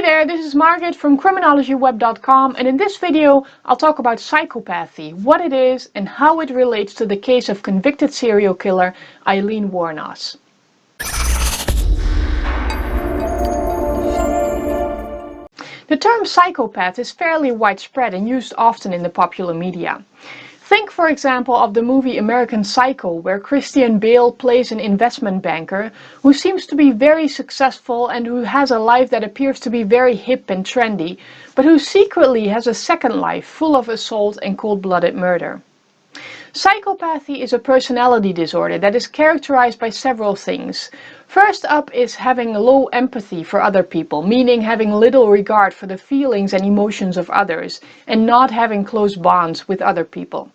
there, this is Margaret from criminologyweb.com, and in this video I'll talk about psychopathy, what it is and how it relates to the case of convicted serial killer Aileen Wuornos. The term psychopath is fairly widespread and used often in the popular media. Think, for example, of the movie American Psycho, where Christian Bale plays an investment banker who seems to be very successful and who has a life that appears to be very hip and trendy, but who secretly has a second life full of assault and cold-blooded murder. Psychopathy is a personality disorder that is characterized by several things. First up is having low empathy for other people, meaning having little regard for the feelings and emotions of others, and not having close bonds with other people.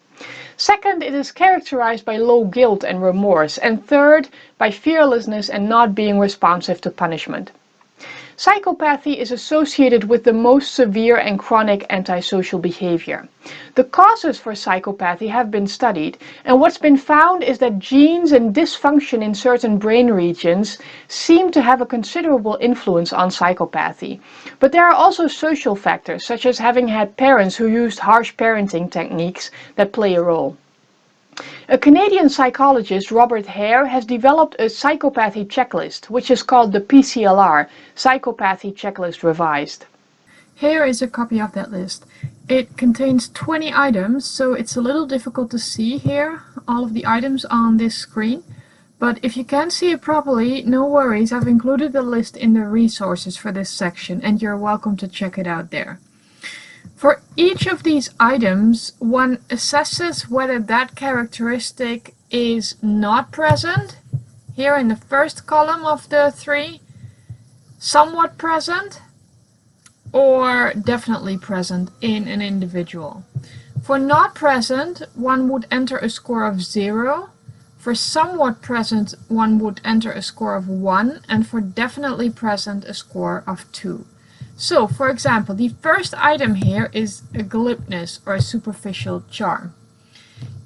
Second, it is characterized by low guilt and remorse, and third, by fearlessness and not being responsive to punishment. Psychopathy is associated with the most severe and chronic antisocial behavior. The causes for psychopathy have been studied, and what's been found is that genes and dysfunction in certain brain regions seem to have a considerable influence on psychopathy. But there are also social factors, such as having had parents who used harsh parenting techniques, that play a role. A Canadian psychologist, Robert Hare, has developed a psychopathy checklist, which is called the PCL-R, Psychopathy Checklist Revised. Here is a copy of that list. It contains 20 items, so it's a little difficult to see here, all of the items on this screen. But if you can't see it properly, no worries, I've included the list in the resources for this section, and you're welcome to check it out there. For each of these items, one assesses whether that characteristic is not present, here in the first column of the three, somewhat present, or definitely present in an individual. For not present, one would enter a score of 0, for somewhat present, one would enter a score of 1, and for definitely present, a score of 2. So, for example, the first item here is a glibness or a superficial charm.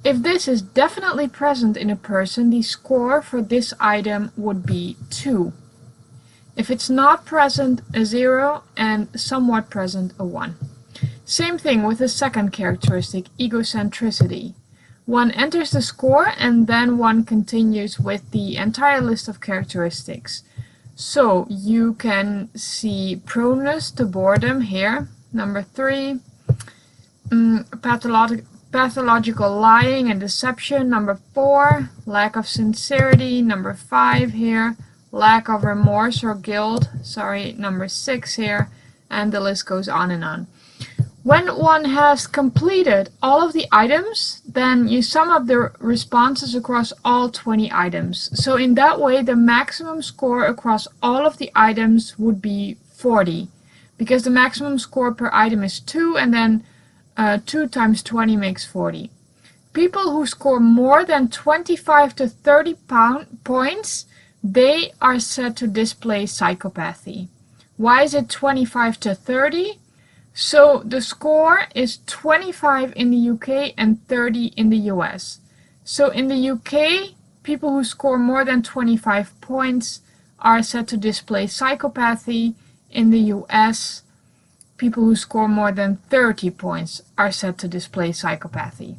If this is definitely present in a person, the score for this item would be 2. If it's not present, a 0, and somewhat present, a 1. Same thing with the second characteristic, egocentricity. One enters the score and then one continues with the entire list of characteristics. So you can see proneness to boredom here, number 3, pathological lying and deception, number 4, lack of sincerity, number 5 here, lack of remorse or guilt, number 6 here, and the list goes on and on. When one has completed all of the items, then you sum up the responses across all 20 items. So in that way, the maximum score across all of the items would be 40, because the maximum score per item is 2, and then 2 times 20 makes 40. People who score more than 25 to 30 points, they are said to display psychopathy. Why is it 25 to 30? So the score is 25 in the UK and 30 in the US. So in the UK, people who score more than 25 points are said to display psychopathy. In the US, people who score more than 30 points are said to display psychopathy.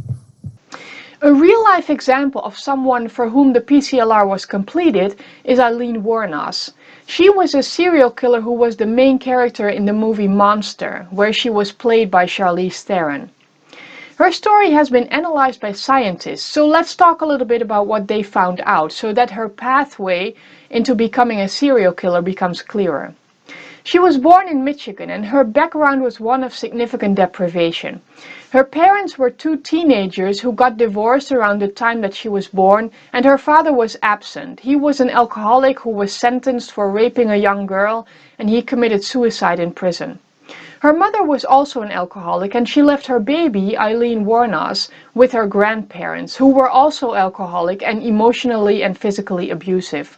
A real-life example of someone for whom the PCL-R was completed is Aileen Wuornos. She was a serial killer who was the main character in the movie Monster, where she was played by Charlize Theron. Her story has been analyzed by scientists, so let's talk a little bit about what they found out so that her pathway into becoming a serial killer becomes clearer. She was born in Michigan, and her background was one of significant deprivation. Her parents were 2 teenagers who got divorced around the time that she was born, and her father was absent. He was an alcoholic who was sentenced for raping a young girl, and he committed suicide in prison. Her mother was also an alcoholic, and she left her baby, Aileen Wuornos, with her grandparents, who were also alcoholic and emotionally and physically abusive.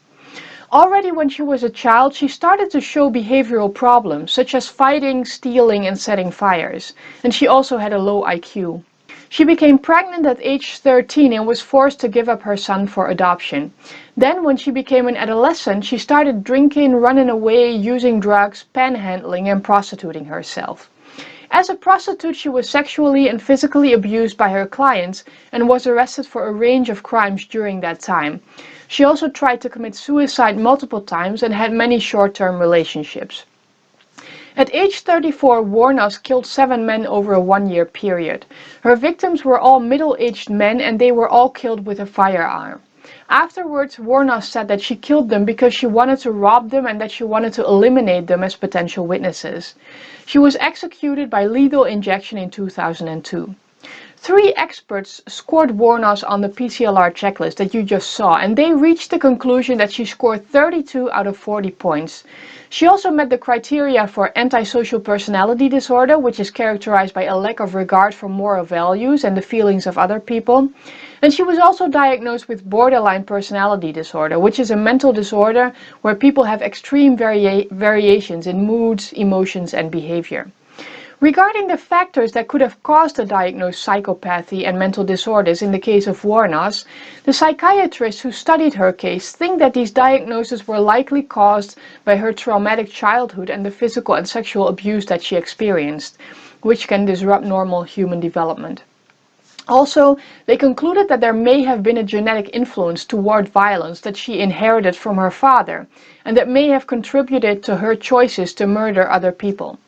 Already when she was a child, she started to show behavioral problems, such as fighting, stealing, and setting fires, and she also had a low IQ. She became pregnant at age 13 and was forced to give up her son for adoption. Then, when she became an adolescent, she started drinking, running away, using drugs, panhandling, and prostituting herself. As a prostitute, she was sexually and physically abused by her clients and was arrested for a range of crimes during that time. She also tried to commit suicide multiple times and had many short-term relationships. At age 34, Wuornos killed 7 men over a 1-year period. Her victims were all middle-aged men and they were all killed with a firearm. Afterwards, Wuornos said that she killed them because she wanted to rob them and that she wanted to eliminate them as potential witnesses. She was executed by lethal injection in 2002. 3 experts scored Wuornos on the PCL-R checklist that you just saw, and they reached the conclusion that she scored 32 out of 40 points. She also met the criteria for antisocial personality disorder, which is characterized by a lack of regard for moral values and the feelings of other people. And she was also diagnosed with borderline personality disorder, which is a mental disorder where people have extreme variations in moods, emotions, and behavior. Regarding the factors that could have caused the diagnosed psychopathy and mental disorders in the case of Wuornos, the psychiatrists who studied her case think that these diagnoses were likely caused by her traumatic childhood and the physical and sexual abuse that she experienced, which can disrupt normal human development. Also, they concluded that there may have been a genetic influence toward violence that she inherited from her father, and that may have contributed to her choices to murder other people.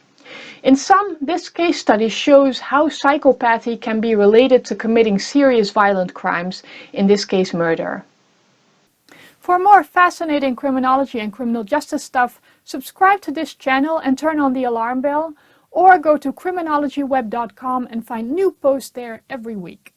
In sum, this case study shows how psychopathy can be related to committing serious violent crimes, in this case murder. For more fascinating criminology and criminal justice stuff, subscribe to this channel and turn on the alarm bell, or go to criminologyweb.com and find new posts there every week.